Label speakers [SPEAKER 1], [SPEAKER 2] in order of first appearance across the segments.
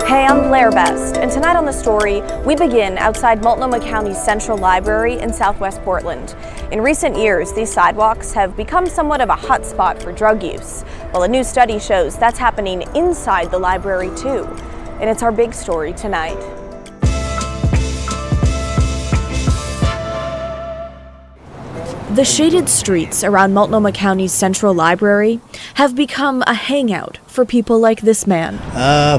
[SPEAKER 1] Hey, I'm Blair Best, and tonight on The Story, we begin outside Multnomah County's Central Library in southwest Portland. In recent years, these sidewalks have become somewhat of a hotspot for drug use. Well, a new study shows that's happening inside the library too. And it's our big story tonight. The shaded streets around Multnomah County's Central Library have become a hangout for people like this man.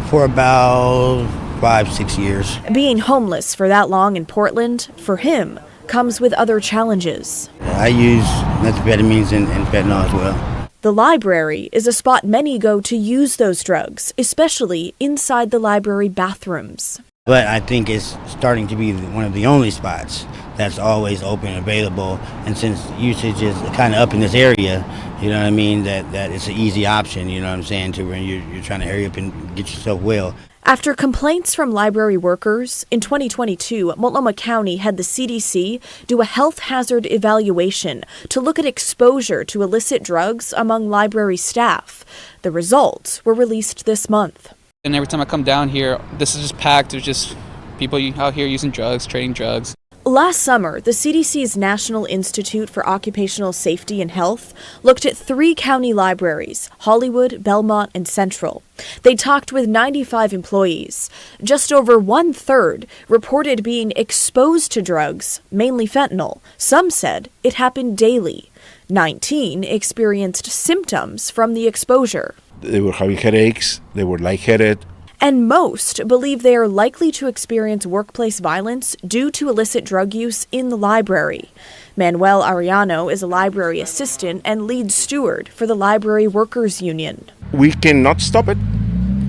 [SPEAKER 2] For about 5-6 years.
[SPEAKER 1] Being homeless for that long in Portland, for him, comes with other challenges.
[SPEAKER 2] I use methamphetamines and fentanyl as well.
[SPEAKER 1] The library is a spot many go to use those drugs, especially inside the library bathrooms.
[SPEAKER 2] But I think it's starting to be one of the only spots that's always open and available. And since usage is kind of up in this area, you know what I mean, that it's an easy option, you know what I'm saying, to when you're trying to hurry up and get yourself well.
[SPEAKER 1] After complaints from library workers, in 2022, Multnomah County had the CDC do a health hazard evaluation to look at exposure to illicit drugs among library staff. The results were released this month.
[SPEAKER 3] And every time I come down here, this is just packed. There's just people out here using drugs, trading drugs.
[SPEAKER 1] Last summer, the CDC's National Institute for Occupational Safety and Health looked at 3 county libraries, Hollywood, Belmont, and Central. They talked with 95 employees. Just over 1/3 reported being exposed to drugs, mainly fentanyl. Some said it happened daily. 19 experienced symptoms from the exposure.
[SPEAKER 4] They were having headaches, they were lightheaded.
[SPEAKER 1] And most believe they are likely to experience workplace violence due to illicit drug use in the library. Manuel Arellano is a library assistant and lead steward for the Library Workers Union.
[SPEAKER 4] We cannot stop it,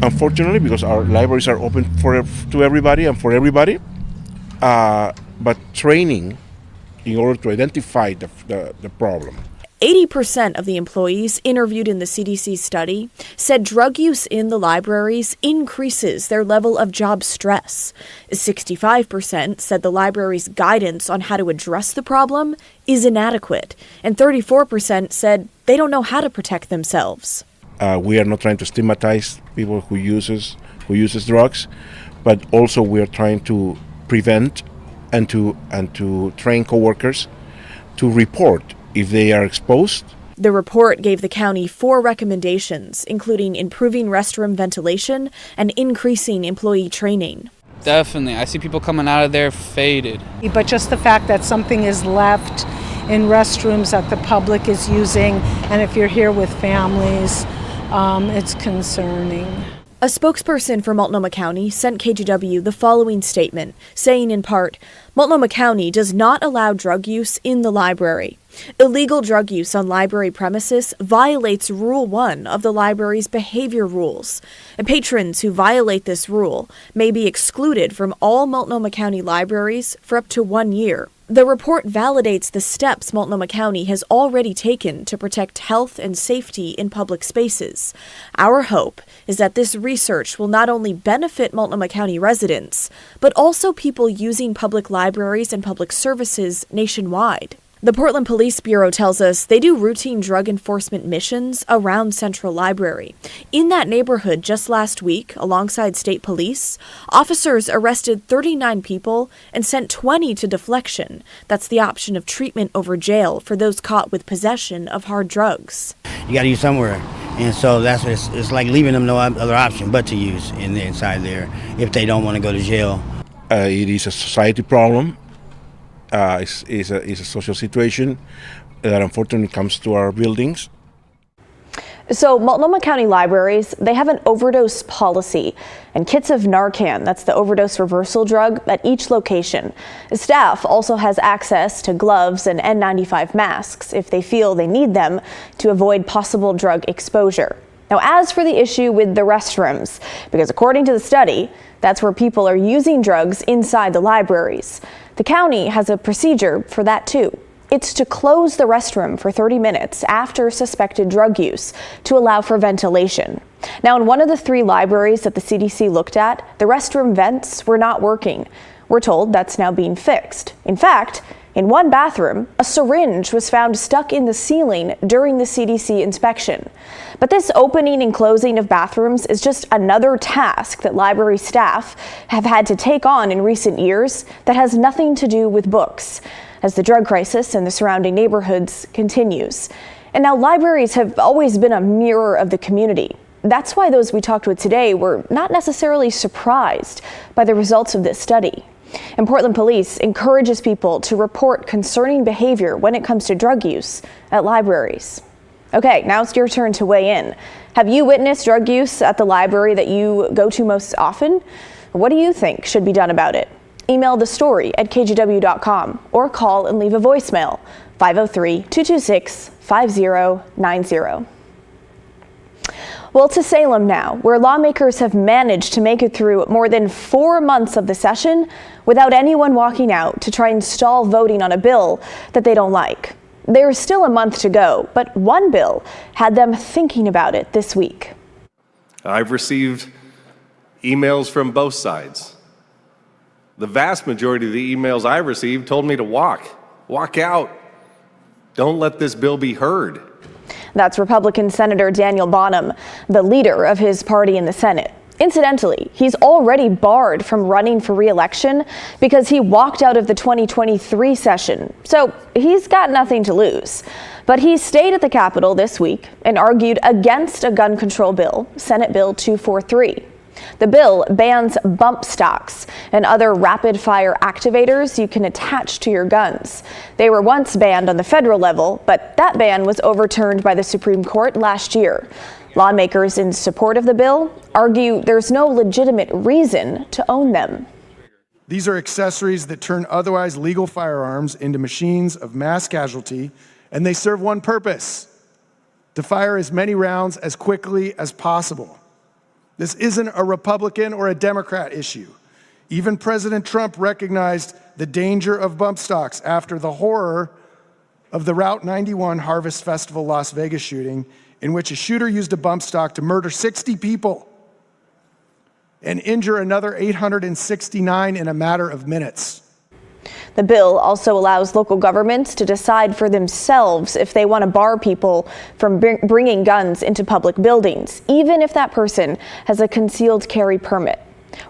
[SPEAKER 4] unfortunately, because our libraries are open to everybody and for everybody. But training in order to identify the problem.
[SPEAKER 1] 80% of the employees interviewed in the CDC study said drug use in the libraries increases their level of job stress. 65% said the library's guidance on how to address the problem is inadequate, and 34% said they don't know how to protect themselves.
[SPEAKER 4] We are not trying to stigmatize people who uses drugs, but also we are trying to prevent and to train coworkers to report if they are exposed.
[SPEAKER 1] The report gave the county 4 recommendations, including improving restroom ventilation and increasing employee training.
[SPEAKER 3] Definitely. I see people coming out of there faded.
[SPEAKER 5] But just the fact that something is left in restrooms that the public is using, and if you're here with families, it's concerning.
[SPEAKER 1] A spokesperson for Multnomah County sent KGW the following statement, saying in part, Multnomah County does not allow drug use in the library. Illegal drug use on library premises violates Rule 1 of the library's behavior rules. And patrons who violate this rule may be excluded from all Multnomah County libraries for up to 1 year. The report validates the steps Multnomah County has already taken to protect health and safety in public spaces. Our hope is that this research will not only benefit Multnomah County residents, but also people using public libraries and public services nationwide. The Portland Police Bureau tells us they do routine drug enforcement missions around Central Library. In that neighborhood just last week, alongside state police, officers arrested 39 people and sent 20 to deflection. That's the option of treatment over jail for those caught with possession of hard drugs.
[SPEAKER 2] You got to use somewhere. And so that's it's like leaving them no other option but to use inside there if they don't want to go to jail.
[SPEAKER 4] It is a society problem. It's a social situation that unfortunately comes to our buildings.
[SPEAKER 1] So Multnomah County libraries, they have an overdose policy and kits of Narcan, that's the overdose reversal drug, at each location. Staff also has access to gloves and N95 masks if they feel they need them to avoid possible drug exposure. Now, as for the issue with the restrooms, because according to the study, that's where people are using drugs inside the libraries. The county has a procedure for that too. It's to close the restroom for 30 minutes after suspected drug use to allow for ventilation. Now, in one of the 3 libraries that the CDC looked at, the restroom vents were not working. We're told that's now being fixed. In fact, In one bathroom, a syringe was found stuck in the ceiling during the CDC inspection. But this opening and closing of bathrooms is just another task that library staff have had to take on in recent years that has nothing to do with books, as the drug crisis in the surrounding neighborhoods continues. And now libraries have always been a mirror of the community. That's why those we talked with today were not necessarily surprised by the results of this study. And Portland Police encourages people to report concerning behavior when it comes to drug use at libraries. Okay, now it's your turn to weigh in. Have you witnessed drug use at the library that you go to most often? What do you think should be done about it? Email the story at kgw.com or call and leave a voicemail, 503-226-5090. Well, to Salem now, where lawmakers have managed to make it through more than 4 months of the session without anyone walking out to try and stall voting on a bill that they don't like. There's still a month to go, but one bill had them thinking about it this week.
[SPEAKER 6] I've received emails from both sides. The vast majority of the emails I received told me to walk out. Don't let this bill be heard.
[SPEAKER 1] That's Republican Senator Daniel Bonham, the leader of his party in the Senate. Incidentally, he's already barred from running for re-election because he walked out of the 2023 session. So he's got nothing to lose. But he stayed at the Capitol this week and argued against a gun control bill, Senate Bill 243. The bill bans bump stocks and other rapid-fire activators you can attach to your guns. They were once banned on the federal level, but that ban was overturned by the Supreme Court last year. Lawmakers in support of the bill argue there's no legitimate reason to own them.
[SPEAKER 7] These are accessories that turn otherwise legal firearms into machines of mass casualty, and they serve one purpose: to fire as many rounds as quickly as possible. This isn't a Republican or a Democrat issue. Even President Trump recognized the danger of bump stocks after the horror of the Route 91 Harvest Festival Las Vegas shooting, in which a shooter used a bump stock to murder 60 people and injure another 869 in a matter of minutes.
[SPEAKER 1] The bill also allows local governments to decide for themselves if they want to bar people from bringing guns into public buildings, even if that person has a concealed carry permit.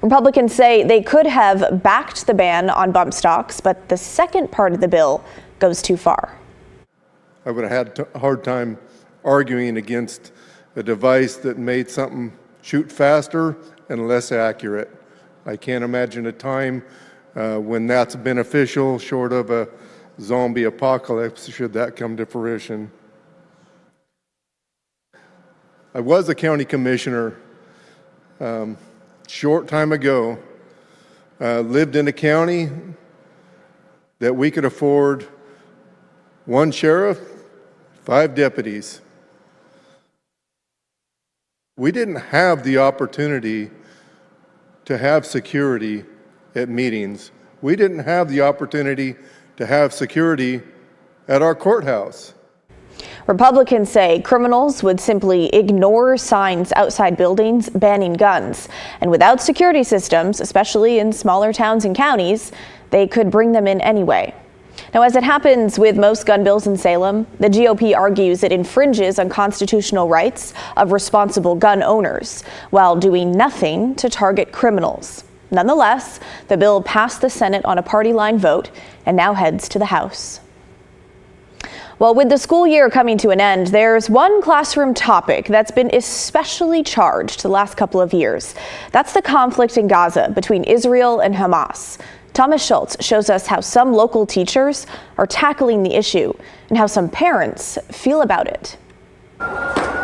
[SPEAKER 1] Republicans say they could have backed the ban on bump stocks, but the second part of the bill goes too far.
[SPEAKER 8] I would have had a hard time arguing against a device that made something shoot faster and less accurate. I can't imagine a time when that's beneficial, short of a zombie apocalypse, should that come to fruition. I was a county commissioner short time ago. Lived in a county that we could afford one sheriff, 5 deputies. We didn't have the opportunity to have security at meetings. We didn't have the opportunity to have security at our courthouse.
[SPEAKER 1] Republicans say criminals would simply ignore signs outside buildings banning guns. And without security systems, especially in smaller towns and counties, they could bring them in anyway. Now, as it happens with most gun bills in Salem, the GOP argues it infringes on constitutional rights of responsible gun owners while doing nothing to target criminals. Nonetheless, the bill passed the Senate on a party line vote and now heads to the House. Well, with the school year coming to an end, there's one classroom topic that's been especially charged the last couple of years. That's the conflict in Gaza between Israel and Hamas. Thomas Schultz shows us how some local teachers are tackling the issue and how some parents feel about it.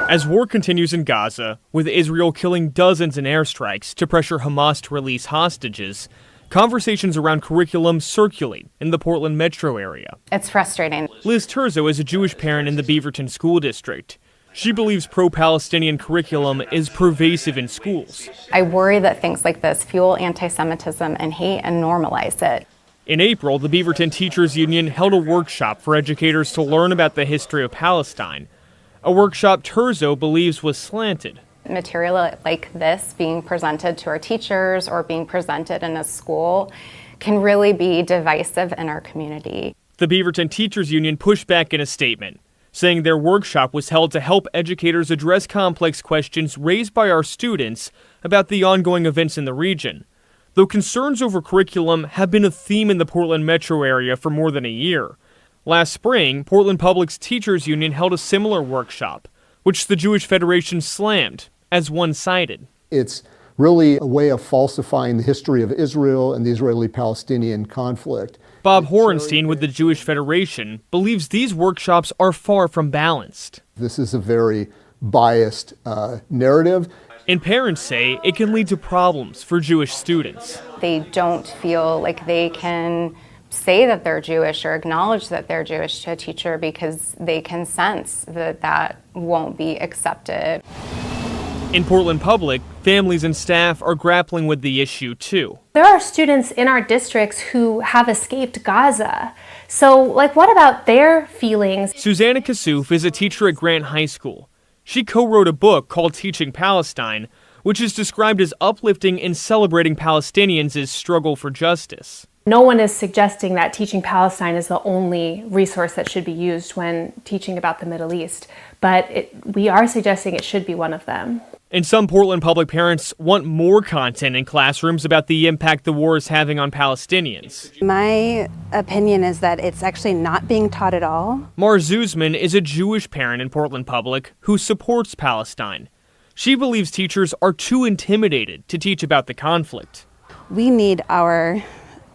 [SPEAKER 9] As war continues in Gaza, with Israel killing dozens in airstrikes to pressure Hamas to release hostages, conversations around curriculum circulate in the Portland metro area.
[SPEAKER 10] It's frustrating.
[SPEAKER 9] Liz Terzo is a Jewish parent in the Beaverton School District. She believes pro-Palestinian curriculum is pervasive in schools.
[SPEAKER 10] I worry that things like this fuel anti-Semitism and hate and normalize it.
[SPEAKER 9] In April, the Beaverton Teachers Union held a workshop for educators to learn about the history of Palestine, a workshop Terzo believes was slanted.
[SPEAKER 10] Material like this being presented to our teachers or being presented in a school can really be divisive in our community.
[SPEAKER 9] The Beaverton Teachers Union pushed back in a statement, saying their workshop was held to help educators address complex questions raised by our students about the ongoing events in the region, though concerns over curriculum have been a theme in the Portland metro area for more than a year. Last spring, Portland Public's Teachers Union held a similar workshop, which the Jewish Federation slammed as one-sided.
[SPEAKER 11] It's really a way of falsifying the history of Israel and the Israeli-Palestinian conflict.
[SPEAKER 9] Bob Horenstein with the Jewish Federation believes these workshops are far from balanced.
[SPEAKER 11] This is a very biased narrative.
[SPEAKER 9] And parents say it can lead to problems for Jewish students.
[SPEAKER 10] They don't feel like they can say that they're Jewish or acknowledge that they're Jewish to a teacher because they can sense that that won't be accepted.
[SPEAKER 9] In Portland Public, families and staff are grappling with the issue too.
[SPEAKER 12] There are students in our districts who have escaped Gaza. So, what about their feelings?
[SPEAKER 9] Susanna Kassouf is a teacher at Grant High School. She co-wrote a book called Teaching Palestine, which is described as uplifting and celebrating Palestinians' struggle for justice.
[SPEAKER 12] No one is suggesting that Teaching Palestine is the only resource that should be used when teaching about the Middle East, but we are suggesting it should be one of them.
[SPEAKER 9] And some Portland public parents want more content in classrooms about the impact the war is having on Palestinians.
[SPEAKER 13] My opinion is that it's actually not being taught at all.
[SPEAKER 9] Mar Zuzman is a Jewish parent in Portland Public who supports Palestine. She believes teachers are too intimidated to teach about the conflict.
[SPEAKER 13] We need our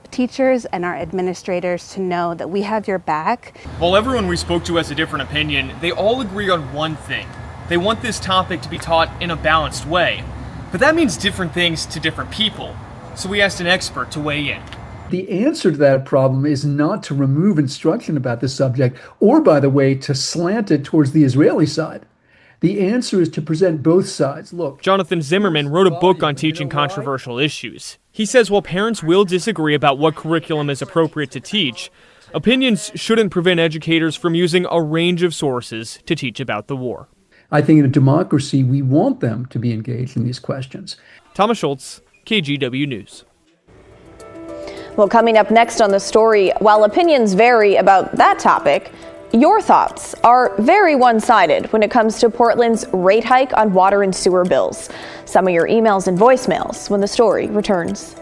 [SPEAKER 13] teachers and our administrators to know that we have your back.
[SPEAKER 9] While everyone we spoke to has a different opinion, they all agree on one thing. They want this topic to be taught in a balanced way. But that means different things to different people. So we asked an expert to weigh in.
[SPEAKER 14] The answer to that problem is not to remove instruction about the subject, or, by the way, to slant it towards the Israeli side. The answer is to present both sides. Look,
[SPEAKER 9] Jonathan Zimmerman wrote a book on teaching controversial issues. He says while parents will disagree about what curriculum is appropriate to teach, opinions shouldn't prevent educators from using a range of sources to teach about the war.
[SPEAKER 14] I think in a democracy, we want them to be engaged in these questions.
[SPEAKER 9] Thomas Schultz, KGW News.
[SPEAKER 1] Well, coming up next on the story, while opinions vary about that topic, your thoughts are very one-sided when it comes to Portland's rate hike on water and sewer bills. Some of your emails and voicemails when the story returns.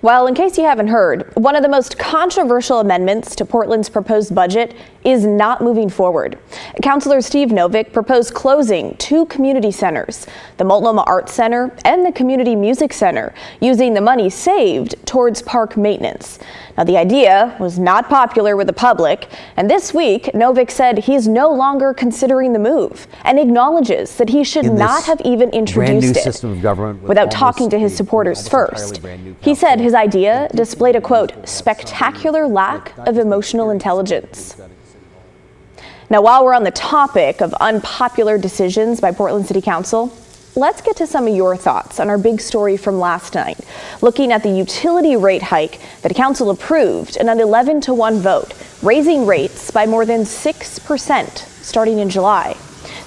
[SPEAKER 1] Well, in case you haven't heard, one of the most controversial amendments to Portland's proposed budget is not moving forward. Councilor Steve Novik proposed closing 2 community centers, the Multnomah Arts Center and the Community Music Center, using the money saved towards park maintenance. Now, the idea was not popular with the public, and this week, Novik said he's no longer considering the move and acknowledges that he should not have even introduced it
[SPEAKER 15] system of government
[SPEAKER 1] without talking to his supporters first. He said his idea displayed a, quote, spectacular lack of emotional intelligence. Now, while we're on the topic of unpopular decisions by Portland City Council, let's get to some of your thoughts on our big story from last night, looking at the utility rate hike that council approved in an 11-to-1 vote, raising rates by more than 6% starting in July.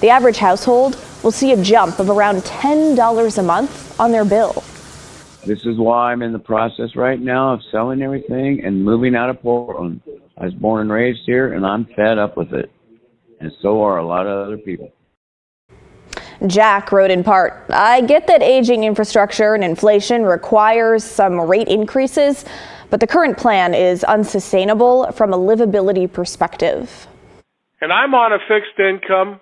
[SPEAKER 1] The average household will see a jump of around $10 a month on their bill.
[SPEAKER 16] This is why I'm in the process right now of selling everything and moving out of Portland. I was born and raised here, and I'm fed up with it. And so are a lot of other people.
[SPEAKER 1] Jack wrote in part, I get that aging infrastructure and inflation requires some rate increases, but the current plan is unsustainable from a livability perspective.
[SPEAKER 17] And I'm on a fixed income.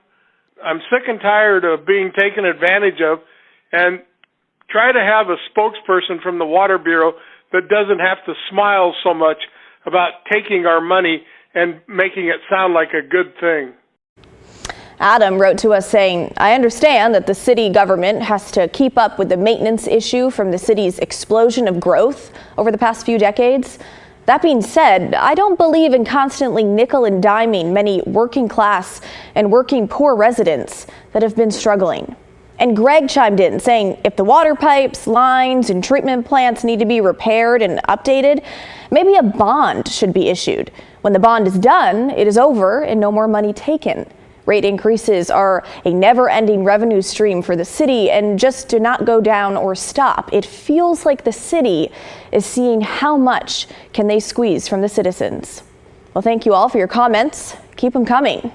[SPEAKER 17] I'm sick and tired of being taken advantage of, and try to have a spokesperson from the Water Bureau that doesn't have to smile so much about taking our money and making it sound like a good thing.
[SPEAKER 1] Adam wrote to us saying, I understand that the city government has to keep up with the maintenance issue from the city's explosion of growth over the past few decades. That being said, I don't believe in constantly nickel and diming many working class and working poor residents that have been struggling. And Greg chimed in saying, if the water pipes, lines, and treatment plants need to be repaired and updated, maybe a bond should be issued. When the bond is done, it is over and no more money taken. Rate increases are a never-ending revenue stream for the city and just do not go down or stop. It feels like the city is seeing how much can they squeeze from the citizens. Well, thank you all for your comments. Keep them coming.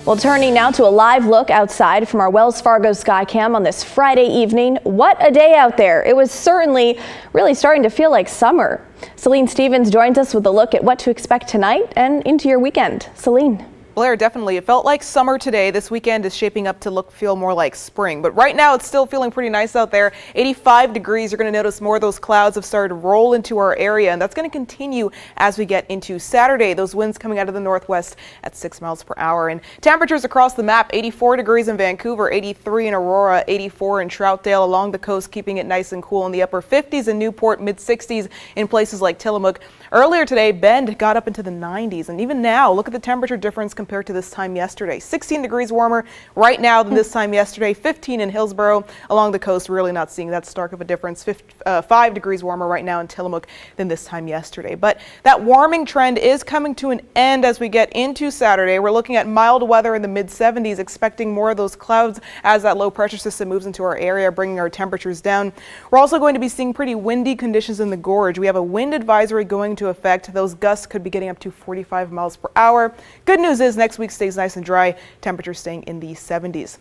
[SPEAKER 1] Well, turning now to a live look outside from our Wells Fargo Skycam on this Friday evening. What a day out there. It was certainly really starting to feel like summer. Celine Stevens joins us with a look at what to expect tonight and into your weekend. Celine.
[SPEAKER 18] Blair, definitely. It felt like summer today. This weekend is shaping up to feel more like spring. But right now it's still feeling pretty nice out there. 85 degrees. You're going to notice more of those clouds have started to roll into our area, and that's going to continue as we get into Saturday. Those winds coming out of the northwest at 6 miles per hour. And temperatures across the map, 84 degrees in Vancouver, 83 in Aurora, 84 in Troutdale along the coast, keeping it nice and cool in the upper 50s in Newport, mid 60s in places like Tillamook. Earlier today, Bend got up into the 90s, and even now, look at the temperature difference compared to this time yesterday. 16 degrees warmer right now than this time yesterday, 15 in Hillsborough. Along the coast, really not seeing that stark of a difference. 5 degrees warmer right now in Tillamook than this time yesterday. But that warming trend is coming to an end as we get into Saturday. We're looking at mild weather in the mid 70s, expecting more of those clouds as that low pressure system moves into our area, bringing our temperatures down. We're also going to be seeing pretty windy conditions in the gorge. We have a wind advisory going into effect. Those gusts could be getting up to 45 miles per hour. Good news is next week stays nice and dry, temperatures staying in the 70s.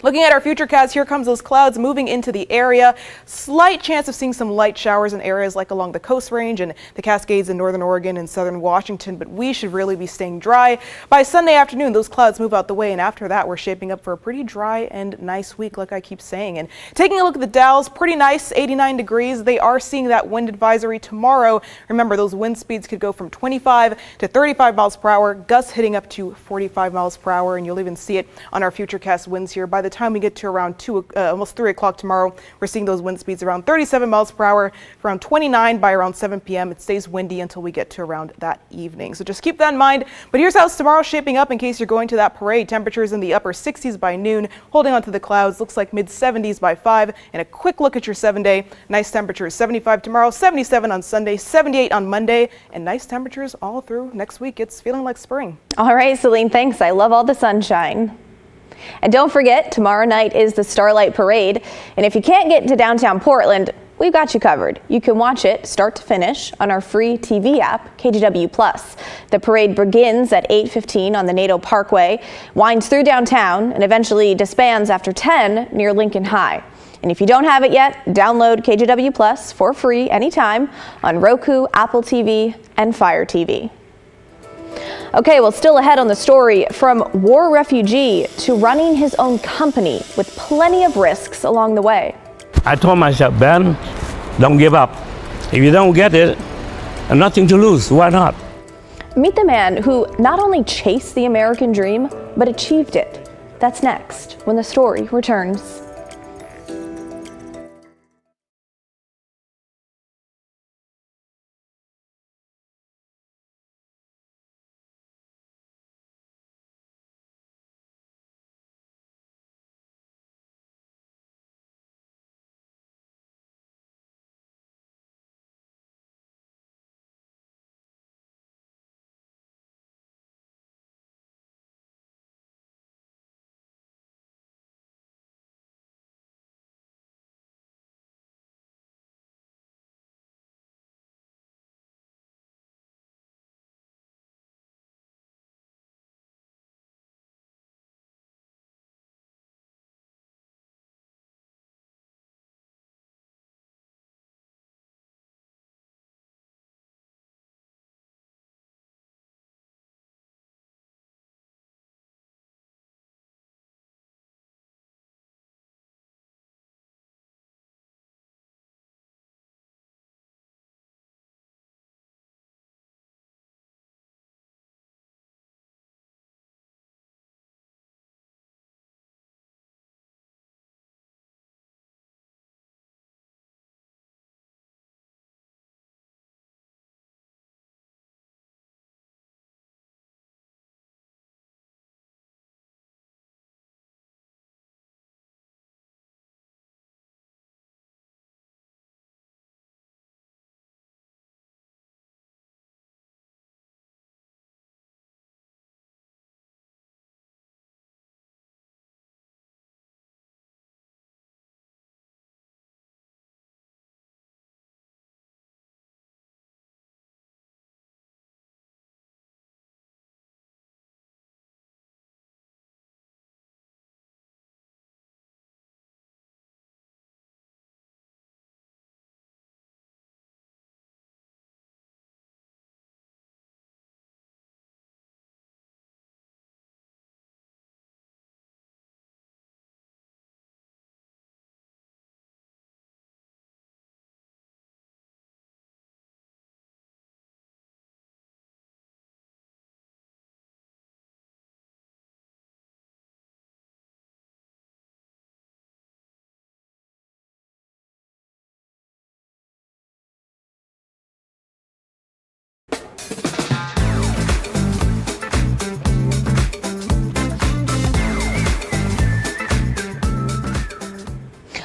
[SPEAKER 18] Looking at our futurecast, here comes those clouds moving into the area. Slight chance of seeing some light showers in areas like along the Coast Range and the Cascades in northern Oregon and southern Washington, but we should really be staying dry. By Sunday afternoon, those clouds move out the way, and after that, we're shaping up for a pretty dry and nice week, like I keep saying. And taking a look at the Dalles, pretty nice, 89 degrees. They are seeing that wind advisory tomorrow. Remember, those wind speeds could go from 25 to 35 miles per hour, gusts hitting up to 45 miles per hour, and you'll even see it on our futurecast winds here. By the time we get to around almost 3 o'clock tomorrow, we're seeing those wind speeds around 37 miles per hour, around 29 by around 7 p.m. It stays windy until we get to around that evening. So just keep that in mind. But here's how tomorrow's shaping up in case you're going to that parade. Temperatures in the upper 60s by noon, holding onto the clouds. Looks like mid 70s by 5. And a quick look at your 7-day. Nice temperatures, 75 tomorrow, 77 on Sunday, 78 on Monday, and nice temperatures all through next week. It's feeling like spring.
[SPEAKER 1] All right, Celine, thanks. I love all the sunshine. And don't forget, tomorrow night is the Starlight Parade. And if you can't get to downtown Portland, we've got you covered. You can watch it start to finish on our free TV app, KGW+. The parade begins at 8:15 on the Nadeau Parkway, winds through downtown, and eventually disbands after 10 near Lincoln High.
[SPEAKER 15] And if you don't have it yet, download KJW Plus for free anytime on Roku, Apple TV, and Fire TV. Okay, well, still ahead on the story, from war refugee to running his own company with plenty of risks along the way.
[SPEAKER 19] I told myself, Ben, don't give up. If you don't get it, nothing to lose, why not?
[SPEAKER 15] Meet the man who not only chased the American dream, but achieved it. That's next, when the story returns.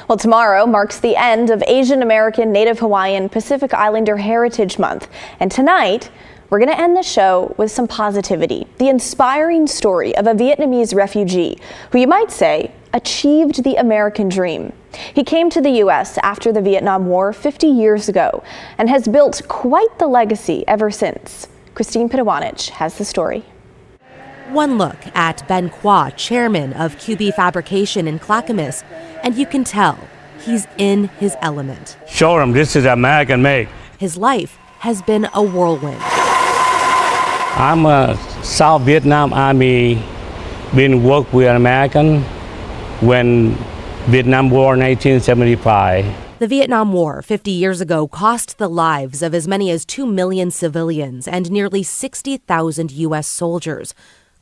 [SPEAKER 15] Well, tomorrow marks the end of Asian American, Native Hawaiian, Pacific Islander Heritage Month. And tonight, we're going to end the show with some positivity. The inspiring story of a Vietnamese refugee who, you might say, achieved the American dream. He came to the U.S. after the Vietnam War 50 years ago and has built quite the legacy ever since. Christine Pitawanich has the story.
[SPEAKER 20] One look at Ben Qua, chairman of QB Fabrication in Clackamas, and you can tell he's in his element.
[SPEAKER 19] Show them this is American made.
[SPEAKER 20] His life has been a whirlwind.
[SPEAKER 19] I'm a South Vietnam Army, been work with American when Vietnam War 1975.
[SPEAKER 20] The Vietnam War 50 years ago cost the lives of as many as 2 million civilians and nearly 60,000 U.S. soldiers.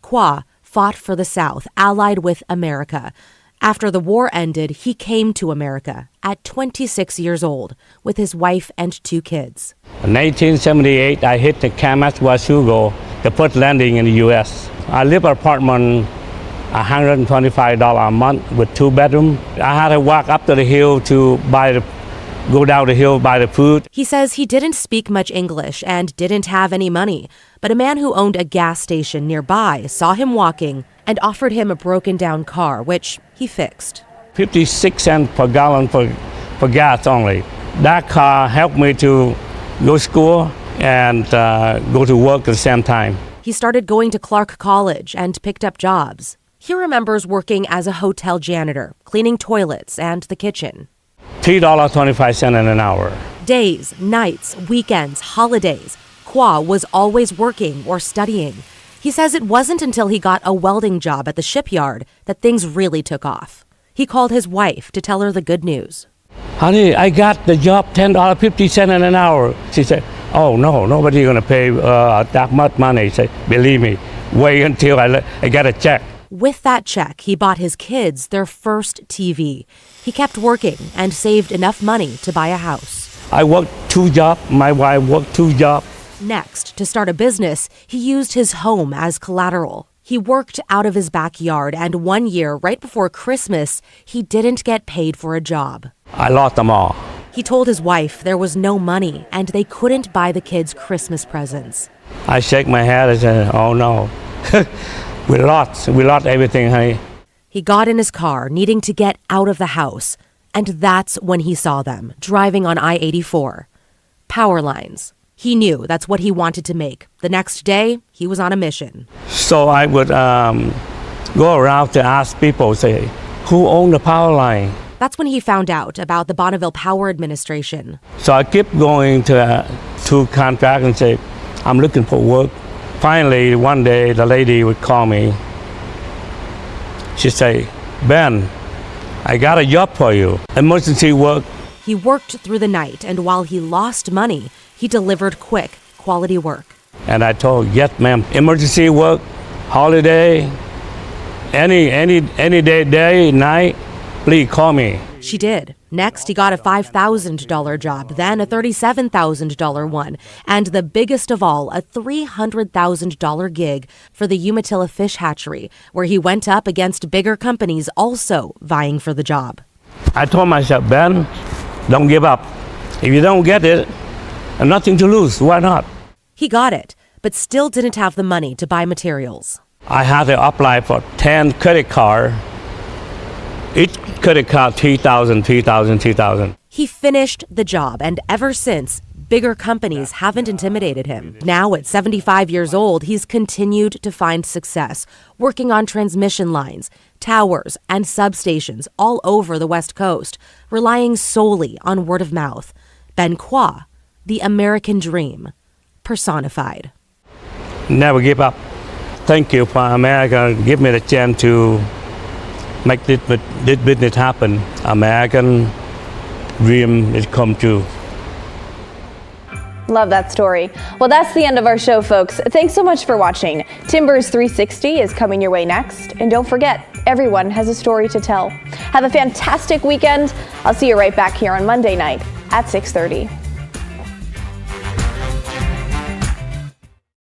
[SPEAKER 20] Qua fought for the South, allied with America. After the war ended, he came to America at 26 years old with his wife and 2 kids.
[SPEAKER 19] In 1978, I hit the Kamas Wasugo, the first landing in the U.S. I live in an apartment, $125 a month with 2 bedrooms. I had to walk up to the hill to go down the hill buy the food.
[SPEAKER 20] He says he didn't speak much English and didn't have any money, but a man who owned a gas station nearby saw him walking and offered him a broken down car, which he fixed.
[SPEAKER 19] 56 cents per gallon for gas only. That car helped me to go to school and go to work at the same time.
[SPEAKER 20] He started going to Clark College and picked up jobs. He remembers working as a hotel janitor, cleaning toilets and the kitchen.
[SPEAKER 19] $3.25 an hour.
[SPEAKER 20] Days, nights, weekends, holidays, Kwa was always working or studying. He says it wasn't until he got a welding job at the shipyard that things really took off. He called his wife to tell her the good news.
[SPEAKER 19] Honey, I got the job, $10.50 an hour. She said, oh, no, nobody's going to pay that much money. He said, believe me, wait until I get a check.
[SPEAKER 20] With that check, he bought his kids their first TV. He kept working and saved enough money to buy a house.
[SPEAKER 19] I worked 2 jobs. My wife worked 2 jobs.
[SPEAKER 20] Next, to start a business, he used his home as collateral. He worked out of his backyard, and one year, right before Christmas, he didn't get paid for a job.
[SPEAKER 19] I lost them all.
[SPEAKER 20] He told his wife there was no money and they couldn't buy the kids Christmas presents.
[SPEAKER 19] I shake my head and say, oh no, we lost everything, honey.
[SPEAKER 20] He got in his car, needing to get out of the house, and that's when he saw them, driving on I-84. Power lines. He knew that's what he wanted to make. The next day, he was on a mission.
[SPEAKER 19] So I would go around to ask people, say, who owned the power line?
[SPEAKER 20] That's when he found out about the Bonneville Power Administration.
[SPEAKER 19] So I kept going to contract and say, I'm looking for work. Finally, one day, the lady would call me. She'd say, Ben, I got a job for you, emergency work.
[SPEAKER 20] He worked through the night, and while he lost money, he delivered quick, quality work.
[SPEAKER 19] And I told, yes, ma'am, emergency work, holiday, any day, night, please call me.
[SPEAKER 20] She did. Next, he got a $5,000 job, then a $37,000 one, and the biggest of all, a $300,000 gig for the Umatilla Fish Hatchery, where he went up against bigger companies also vying for the job.
[SPEAKER 19] I told myself, Ben, don't give up. If you don't get it, and nothing to lose, why not?
[SPEAKER 20] He got it, but still didn't have the money to buy materials.
[SPEAKER 19] I had to apply for 10 credit cards. Each credit card, $3,000.
[SPEAKER 20] He finished the job, and ever since, bigger companies haven't intimidated him. Now, at 75 years old, he's continued to find success, working on transmission lines, towers, and substations all over the West Coast, relying solely on word of mouth. Ben Kwa, the American dream, personified.
[SPEAKER 19] Never give up. Thank you for America. Give me the chance to make this business happen. American dream is come true.
[SPEAKER 15] Love that story. Well, that's the end of our show, folks. Thanks so much for watching. Timbers 360 is coming your way next. And don't forget, everyone has a story to tell. Have a fantastic weekend. I'll see you right back here on Monday night at 6:30.